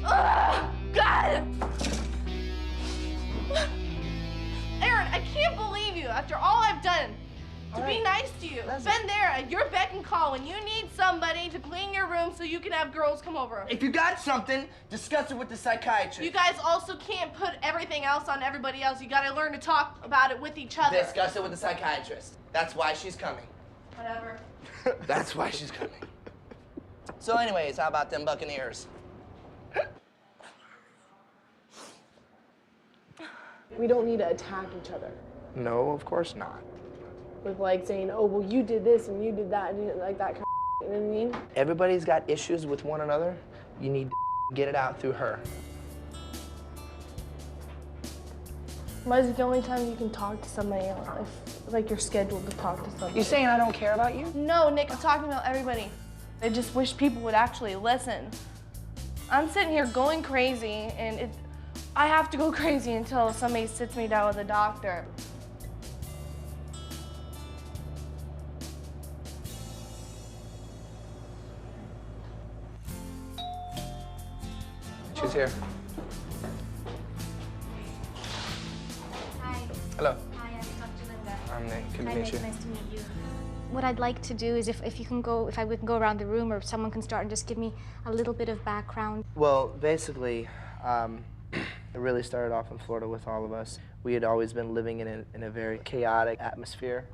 God! Aaron, I can't believe you after all I've done to be nice to you. Been there at your beck and call when you need somebody to clean your room so you can have girls come over. If you got something, discuss it with the psychiatrist. You guys also can't put everything else on everybody else. You gotta learn to talk about it with each other. Discuss it with the psychiatrist. That's why she's coming. Whatever. That's why she's coming. So anyways, how about them Buccaneers? We don't need to attack each other. No, of course not. With like saying, oh, well, you did this and you did that, and like that kind of, you know what I mean? Everybody's got issues with one another. You need to get it out through her. Why is it the only time you can talk to somebody else? If, like, you're scheduled to talk to somebody. You saying I don't care about you? No, Nick, I'm talking about everybody. I just wish people would actually listen. I'm sitting here going crazy, and I have to go crazy until somebody sits me down with a doctor. She's here. Hi. Hello. Hi, I'm Dr. Linda. I'm Nick. Good to Hi, meet Nick. you. Nice to meet you. What I'd like to do is if we can go around the room, or if someone can start and just give me a little bit of background. Well, basically, it really started off in Florida with all of us. We had always been living in a very chaotic atmosphere.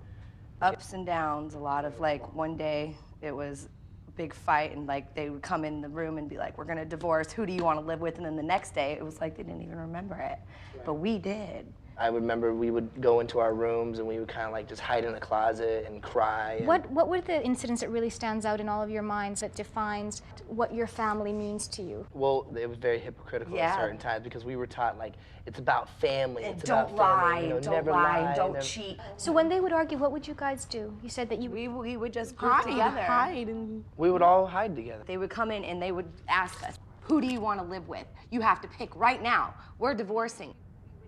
Ups and downs, a lot of like one day it was a big fight and like they would come in the room and be like, we're gonna divorce, who do you wanna live with? And then the next day it was like they didn't even remember it, but we did. I remember we would go into our rooms and we would kind of like just hide in the closet and cry. And What were the incidents that really stands out in all of your minds that defines what your family means to you? Well, it was very hypocritical at certain times because we were taught like it's about family. And it's don't about lie, family, you know, don't never lie, don't never... cheat. So when they would argue, what would you guys do? You said that We would just group together. Hide and We would all hide together. They would come in and they would ask us, who do you wanna live with? You have to pick right now. We're divorcing.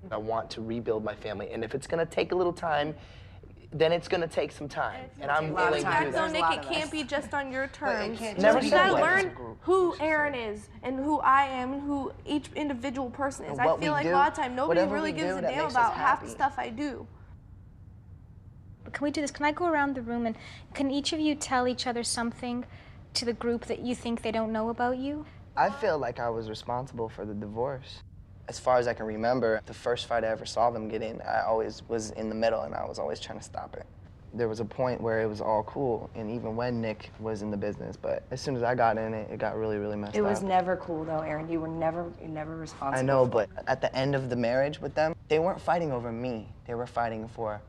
I want to rebuild my family, and if it's gonna take a little time, then it's gonna take some time, and I'm willing to do So, that. Nick, it can't be just on your terms. Never You said gotta that. learn who Aaron is and who I am and who each individual person is. And I what feel we like do, a lot of time nobody whatever really we gives do a that damn makes us about half the happy. stuff I do. Can we do this? Can I go around the room and can each of you tell each other something to the group that you think they don't know about you? I feel like I was responsible for the divorce. As far as I can remember, the first fight I ever saw them get in, I always was in the middle and I was always trying to stop it. There was a point where it was all cool, and even when Nick was in the business, but as soon as I got in it, it got really, really messed up. It was never cool though, Aaron. You were never responsible. I know, but at the end of the marriage with them, they weren't fighting over me. They were fighting for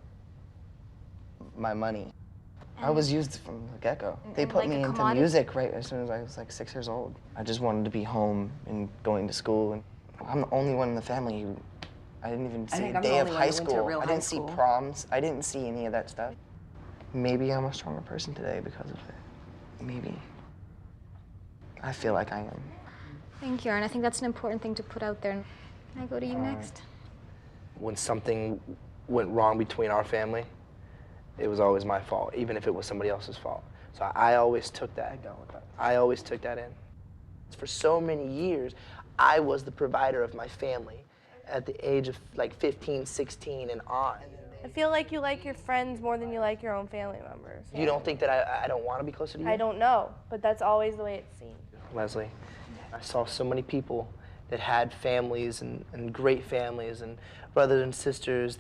my money. I was used from the get-go. They put like me a into commodity? music right as soon as I was like 6 years old. I just wanted to be home and going to school. And I'm the only one in the family who, I didn't even see think a I'm the day of only one high who went to school. real I high didn't see school. proms. I didn't see any of that stuff. Maybe I'm a stronger person today because of it. Maybe. I feel like I am. Thank you, Aaron. I think that's an important thing to put out there. Can I go to you next? When something went wrong between our family, it was always my fault, even if it was somebody else's fault. So I always took that. I always took that in. For so many years, I was the provider of my family at the age of like 15, 16 and on. I feel like you like your friends more than you like your own family members. You don't think that I don't want to be closer to you? I don't know, but that's always the way it's seen. Leslie, I saw so many people that had families and great families and brothers and sisters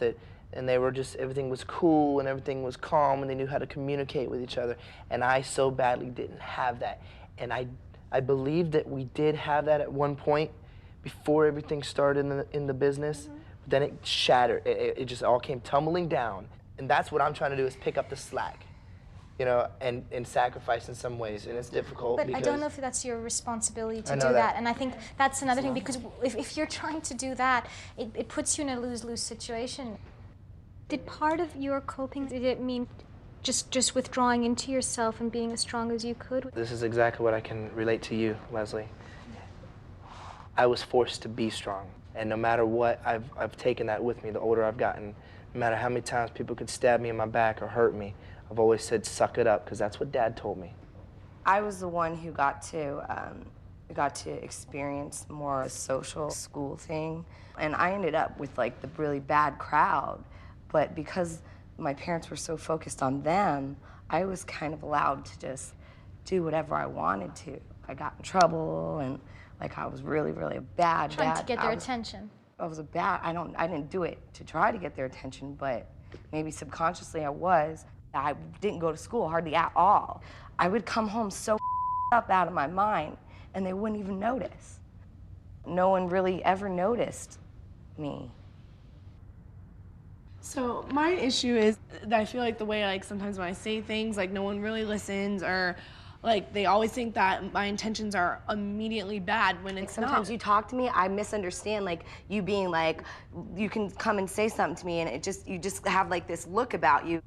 and they were just, everything was cool and everything was calm and they knew how to communicate with each other. And I so badly didn't have that. And I believe that we did have that at one point before everything started in the business. But then it shattered. It just all came tumbling down. And that's what I'm trying to do is pick up the slack, you know, and sacrifice in some ways. And it's difficult But because I don't know if that's your responsibility to I do know that. that. And I think that's another thing, because if you're trying to do that, it puts you in a lose-lose situation. Did part of your coping, did it mean just withdrawing into yourself and being as strong as you could? This is exactly what I can relate to you, Leslie. I was forced to be strong. And no matter what, I've taken that with me the older I've gotten. No matter how many times people could stab me in my back or hurt me, I've always said, suck it up, because that's what Dad told me. I was the one who got to I got to experience more a social school thing. And I ended up with like the really bad crowd. But because my parents were so focused on them, I was kind of allowed to just do whatever I wanted to. I got in trouble and like I was really, really bad. Trying to get their attention. I didn't do it to try to get their attention, but maybe subconsciously I was. I didn't go to school hardly at all. I would come home so up out of my mind and they wouldn't even notice. No one really ever noticed me. So my issue is that I feel like the way like sometimes when I say things, like no one really listens, or like they always think that my intentions are immediately bad when it's Sometimes not. you talk to me, I misunderstand like you being like, you can come and say something to me and you just have like this look about you.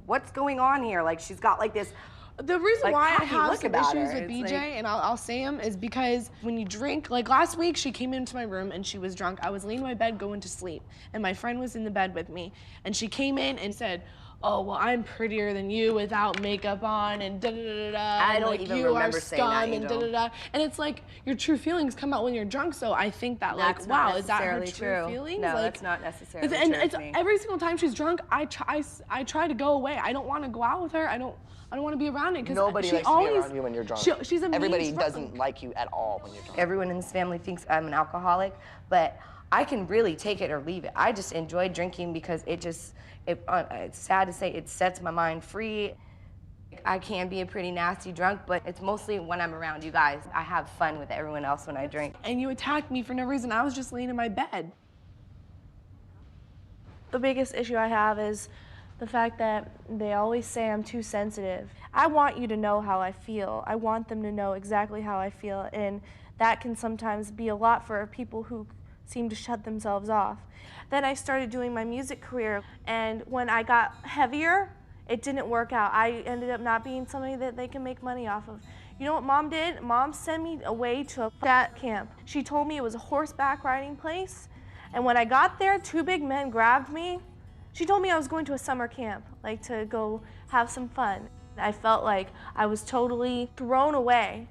What's going on here? Like she's got like this. The reason like, why I cocky have look some about issues her. with It's BJ, like- and I'll say them, is because when you drink, like last week she came into my room and she was drunk. I was laying in my bed going to sleep, and my friend was in the bed with me, and she came in and said, "Oh, well, I'm prettier than you without makeup on," and da-da-da-da-da. I don't like, even you remember are saying that, scum, and Angel. da-da-da. And it's like, your true feelings come out when you're drunk, so I think that That's like, not wow, is that her necessarily true true. feelings? No, like, that's not necessarily and true it's to me. every single time she's drunk, I try to go away. I don't want to go out with her. I don't want to be around it because Nobody she likes to always, be around you when you're drunk. She's a Everybody mean doesn't like you at all when you're drunk. Everyone in this family thinks I'm an alcoholic, but I can really take it or leave it. I just enjoy drinking because it's sad to say, it sets my mind free. I can be a pretty nasty drunk, but it's mostly when I'm around you guys. I have fun with everyone else when I drink. And you attacked me for no reason. I was just laying in my bed. The biggest issue I have is the fact that they always say I'm too sensitive. I want you to know how I feel. I want them to know exactly how I feel, and that can sometimes be a lot for people who seem to shut themselves off. Then I started doing my music career, and when I got heavier, it didn't work out. I ended up not being somebody that they can make money off of. You know what Mom did? Mom sent me away to that camp. She told me it was a horseback riding place, and when I got there, two big men grabbed me. She told me I was going to a summer camp, like to go have some fun. I felt like I was totally thrown away.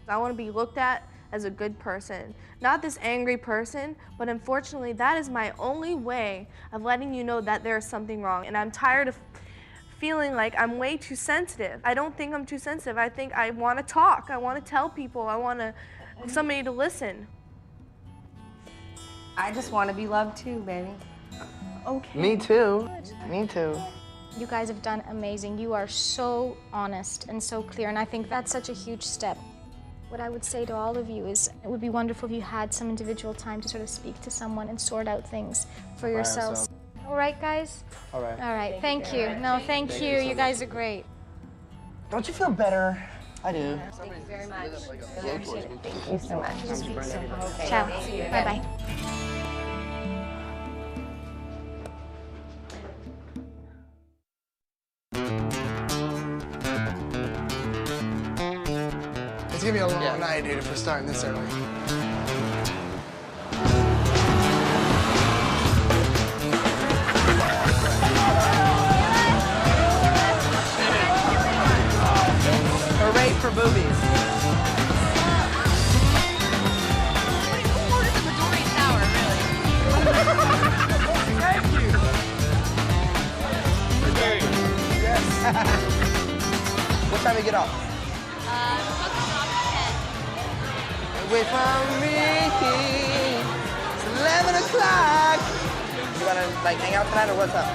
I want to be looked at as a good person, not this angry person, but unfortunately that is my only way of letting you know that there's something wrong. And I'm tired of feeling like I'm way too sensitive. I don't think I'm too sensitive. I think I want to talk. I want to tell people. I want somebody to listen. I just want to be loved too, baby. Okay. Me too. Me too. You guys have done amazing. You are so honest and so clear, and I think that's such a huge step. What I would say to all of you is it would be wonderful if you had some individual time to sort of speak to someone and sort out things for yourselves. All right, guys? All right. All right, thank you. No, thank you. You guys are great. Don't you feel better? I do. Thank you very much. I appreciate it. Thank you so much. Ciao. Bye-bye. It's gonna be a long night, dude, if we're starting this early. Hooray for boobies. What time do you get off? Wait for me. It's 11 o'clock. You wanna like hang out tonight or what's up?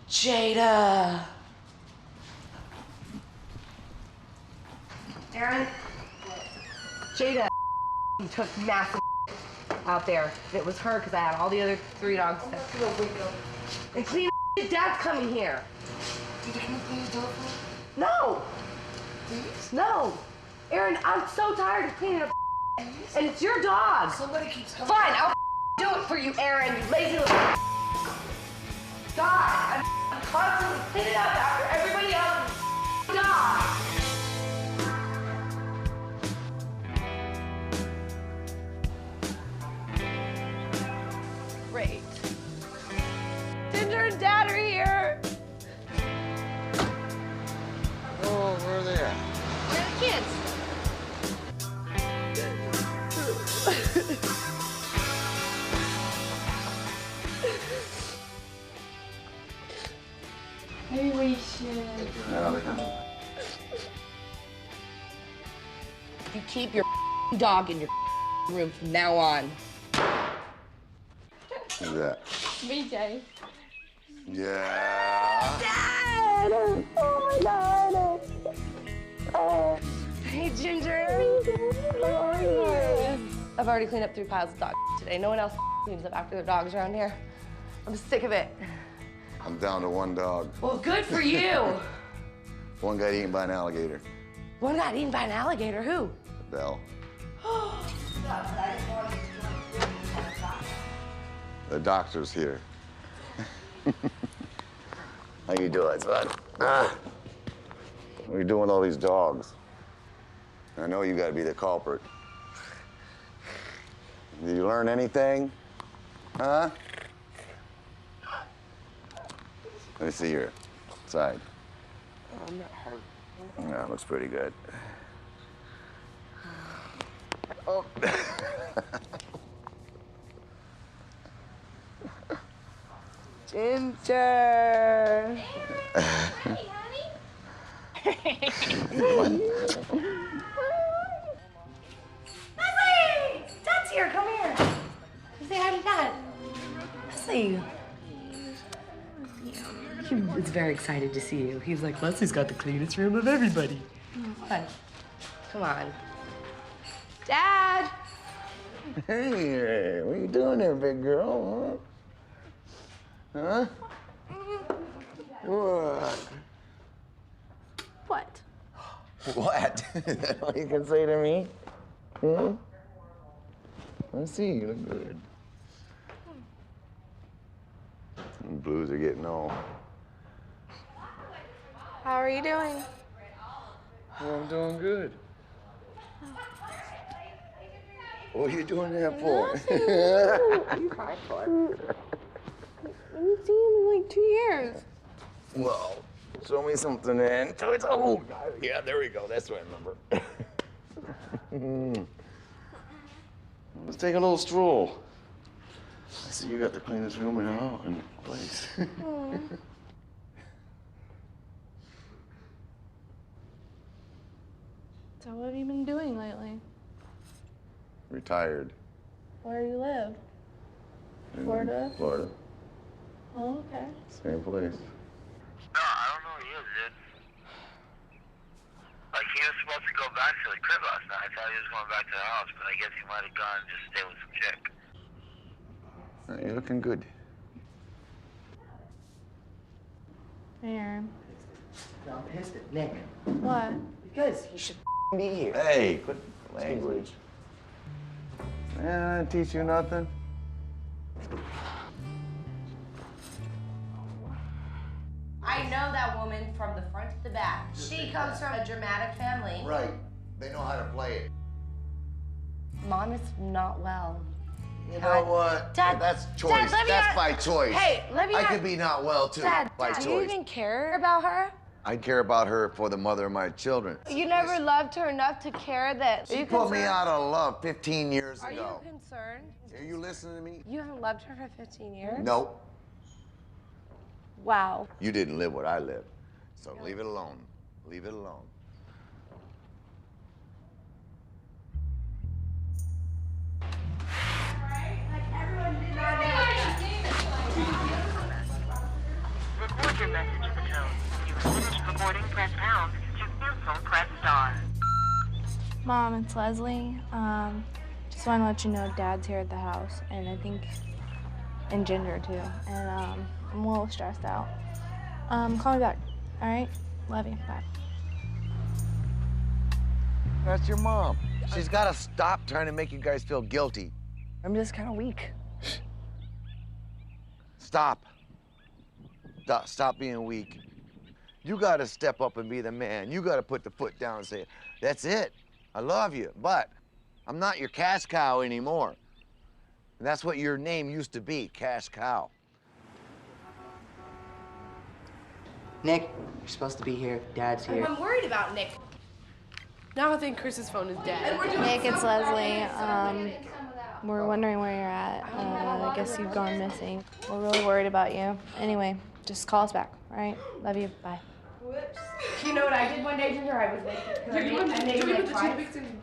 Jada. Aaron, Jada took massive out there. It was her because I had all the other 3 dogs. And clean Dad's coming here. No. No. Aaron, I'm so tired of cleaning up. And it's your dog. Somebody keeps coming. Fine, I'll do it for you, Aaron, you lazy little God, I'm constantly cleaning up after everybody else's dog. Great. Ginger and Dad are here. Oh, where are they at? Where are the kids? Maybe we should. You keep your dog in your room from now on. Who's that? BJ. Yeah. Dad! Oh my God! Oh. Hey, Ginger. How are you? I've already cleaned up 3 piles of dog today. No one else cleans up after their dogs around here. I'm sick of it. I'm down to 1 dog. Well, good for you. One got eaten by an alligator. One got eaten by an alligator. Who? Bell. The doctor's here. How you doing, son? What are you doing with all these dogs? I know you gotta be the culprit. Did you learn anything? Huh? Let me see your side. Oh, I'm not hurt. Yeah, looks pretty good. Oh. Ginger. Hey, honey. Leslie! Dad's here. Come here. Say hi to Dad. Leslie. He was very excited to see you. He was like, Leslie's got the cleanest room of everybody. Fun. Come on. Dad! Hey, what are you doing there, big girl? Huh? What? What? What? Is that all you can say to me? Hmm? Let's see, you look good. The blues are getting old. How are you doing? Well, I'm doing good. What are you doing that for? You cried for? I haven't seen him in like 2 years. Well, show me something then. Oh, yeah, there we go. That's what I remember. Let's take a little stroll. I see you got the cleanest room in the place. So what have you been doing lately? Retired. Where do you live? In Florida? Florida. Oh, okay. Same place. No, I don't know who he is, dude. Like, he was supposed to go back to the crib last night. I thought he was going back to the house, but I guess he might have gone and just stay with some chick. You're looking good. Aaron. I'm pissed at Nick. What? Because he should be here. Hey, quit language. Yeah, I teach you nothing. I know that woman from the front to the back. She comes from a dramatic family. Right. They know how to play it. Mom is not well. You know what? Dad, that's choice. Dad, let me That's ask- by choice. Hey, let me I ask- could be not well too. Dad, by do choice. you even care about her? I care about her for the mother of my children. You never loved her enough to care that. She put me out of love 15 years Are ago. you concerned? Are you listening to me? You haven't loved her for 15 years? Nope. Wow. You didn't live what I lived. So leave it alone. Leave it alone. Record your message at the tone. When you have finished recording, press pound. To cancel, press star. Mom, it's Leslie. Just want to let you know Dad's here at the house, and I think, and Ginger too. And I'm a little stressed out. Call me back. All right? Love you. Bye. That's your mom. She's got to stop trying to make you guys feel guilty. I'm just kind of weak. Stop. Stop being weak. You gotta step up and be the man. You gotta put the foot down and say, that's it. I love you, but I'm not your cash cow anymore. And that's what your name used to be, cash cow. Nick, you're supposed to be here. Dad's here. I'm worried about Nick. Now I think Chris's phone is dead. Nick, it's Leslie. We're wondering where you're at. I guess you've gone missing. We're really worried about you. Anyway, just call us back, all right? Love you. Bye. Whoops. You know what I did one day, Ginger? I was like,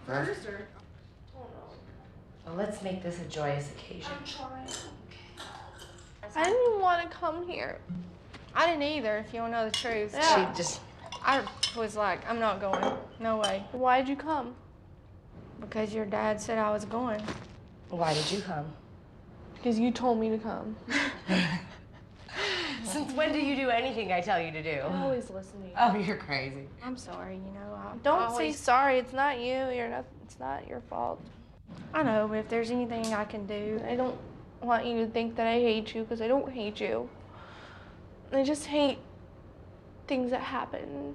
first or? Well, let's make this a joyous occasion. I'm trying. I didn't even want to come here. I didn't either, if you want to know the truth. Yeah. I was like, I'm not going. No way. Why'd you come? Because your dad said I was going. Why did you come? Because you told me to come. Since when do you do anything I tell you to do? I'm always listening. Oh, you're crazy. I'm sorry, you know. Don't say sorry. It's not you. It's not your fault. I know, but if there's anything I can do. I don't want you to think that I hate you, because I don't hate you. I just hate things that happen.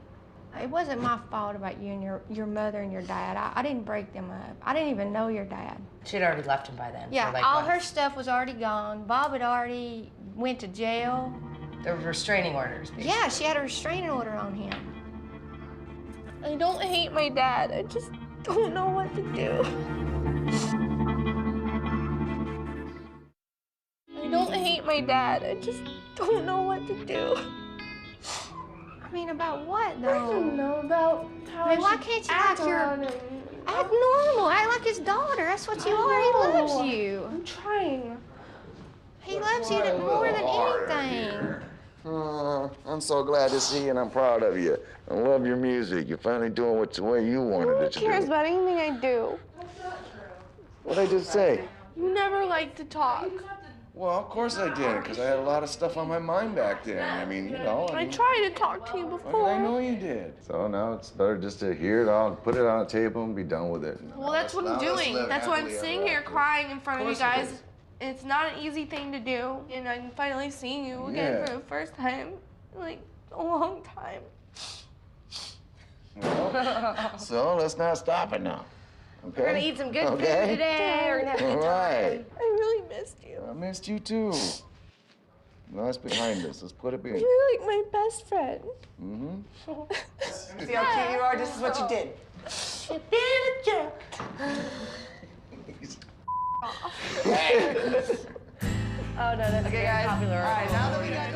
It wasn't my fault about you and your mother and your dad. I didn't break them up. I didn't even know your dad. She'd already left him by then. Yeah, for like all what? her stuff was already gone. Bob had already went to jail. There were restraining orders. Basically. Yeah, she had a restraining order on him. I don't hate my dad. I just don't know what to do. I don't hate my dad. I just don't know what to do. I mean, about what, though? I don't know about how I mean, why should can't you act act your- around him. Act normal. Act like his daughter. That's what you are. He loves you. I'm trying. He loves you more than anything. I'm so glad to see you, and I'm proud of you. I love your music. You're finally doing what the way you wanted Who it to cares do. about anything I do? What'd I just say? You never like to talk. Well, of course I did, because I had a lot of stuff on my mind back then. I mean, you know. I tried to talk to you before. I know you did. So now it's better just to hear it all, put it on the table, and be done with it. Well, that's what I'm doing. That's why I'm sitting here crying in front of you guys. It's not an easy thing to do, and I'm finally seeing you again for the first time in like a long time. Well, so let's not stop it now. Okay? We're gonna eat some good food today. We're gonna have a good All right. I really missed you. I missed you too. No, that's behind us. Let's put it behind. You're like my best friend. Mm-hmm. See how cute you are? This is what you did. You did a jerk. Oh, no, that's Okay, guys. popular. All right, now that we got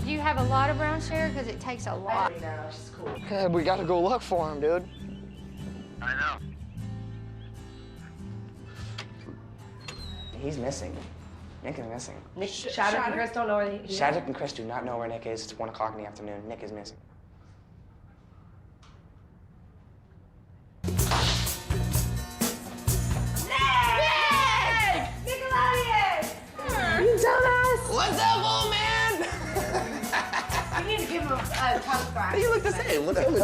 Do you have a lot of brown sugar? Because it takes a lot. Okay, we gotta go look for him, dude. I know. He's missing. Nick is missing. Nick, Shattuck and Chris don't know where he is. Shattuck and Chris do not know where Nick is. It's 1 o'clock in the afternoon. Nick is missing. You dumbass! What's up, old man? You need to give him a tongue scratch. You look the same. Look at you.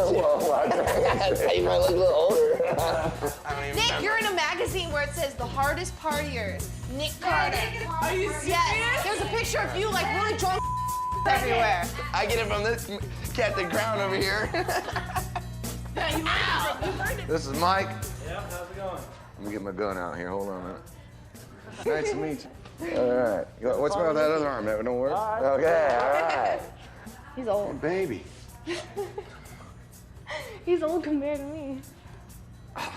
You might look a little older. Nick, you're in a magazine where it says the hardest partiers. Nick Carter. Are you serious? Yes. There's a picture of you like really drunk everywhere. I get it from this Captain Crown over here. This is Mike. Yeah, how's it going? Let me get my gun out here. Hold on a minute. Nice to meet you. All right. What's about that other arm? That don't work? Okay, all right. He's old. Baby. He's old compared to me.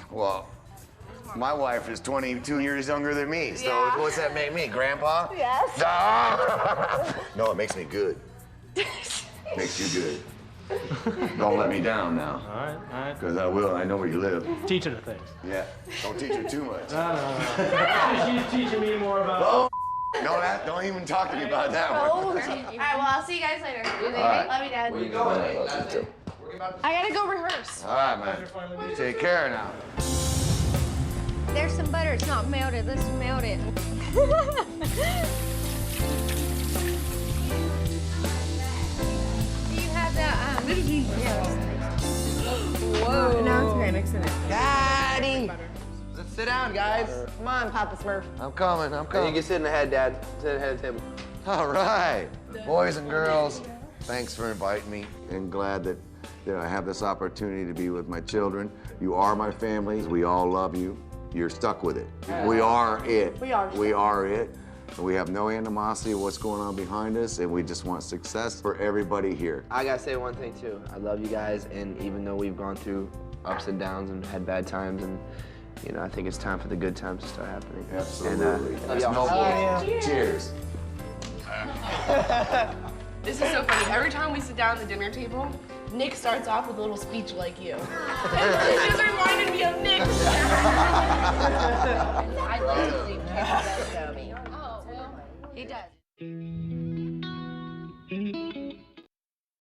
Well, my wife is 22 years younger than me, so Yeah. what's that make me, Grandpa? Yes. Ah! No, it makes me good. Makes you good. Don't let me down now. All right. Because I will. I know where you live. Teach her the things. Yeah. Don't teach her too much. She's teaching me more about. Oh, no, don't even talk to me about that one. All right, well, I'll see you guys later. right. Love you, Dad. Where you going? Love you too. I gotta go rehearse. All right, man. Take care now. There's some butter. It's not melted. Let's melt it. Do you have that? Whoa. Now it's okay, mixing it. Daddy. Sit down, guys. Come on, Papa Smurf. I'm coming, I'm You coming. can sit in the head, Dad. Sit in the head of the table. All right. Boys and girls, thanks for inviting me, and glad that I have this opportunity to be with my children. You are my family. We all love you. You're stuck with it. We are it. We are. We are it. We have no animosity of what's going on behind us, and we just want success for everybody here. I gotta say one thing too. I love you guys, and even though we've gone through ups and downs and had bad times, and you know, I think it's time for the good times to start happening. Absolutely. And, love y'all. Cheers. This is so funny. Every time we sit down at the dinner table, Nick starts off with a little speech like you. And this just reminded me of Nick. I love to sleep. He does know me. He does.